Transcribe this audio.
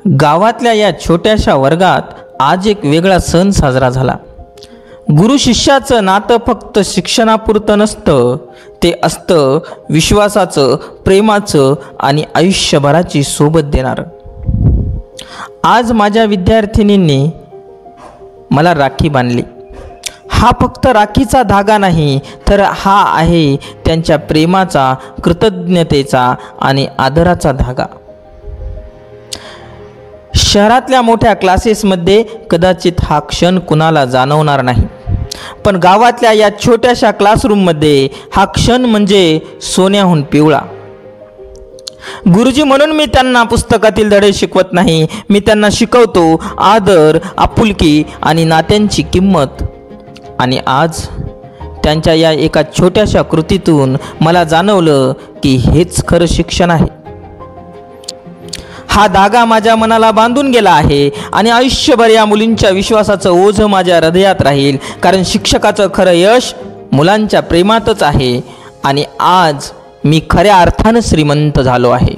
गावातल्या या छोट्याशा वर्गात आज एक वेगळा सण साजरा झाला। गुरु शिष्याचं नातं फक्त शिक्षणापुरतं नसतं, ते असतं विश्वासाचं, प्रेमाचं आणि आयुष्यभराची सोबत देणारं। आज माझ्या विद्यार्थिनींनी मला राखी बांधली। हा फक्त राखीचा धागा नाही, तर हा आहे त्यांच्या प्रेमाचा, कृतज्ञतेचा आणि आदराचा धागा। शहरातल्या मोठ्या क्लासेसमध्ये कदाचित हा क्षण कुणाला जाणवणार नाही, पण गावातल्या या छोट्याशा क्लासरूममध्ये हा क्षण म्हणजे सोन्याहून पिवळा। गुरुजी म्हणून मी त्यांना पुस्तकातील धडे शिकवत नाही, मी त्यांना शिकवतो आदर, आपुलकी आणि नात्यांची किंमत। आणि आज त्यांच्या या एका छोट्याशा कृतीतून मला जाणवलं की हेच खरं शिक्षण आहे। हा धागा माझ्या मनाला बांधून गेला आहे आणि आयुष्यभर या मुलींच्या विश्वासाचं ओझं माझ्या हृदयात राहील, कारण शिक्षकाचं खरं यश मुलांच्या प्रेमातच आहे। आणि आज मी खऱ्या अर्थानं श्रीमंत झालो आहे।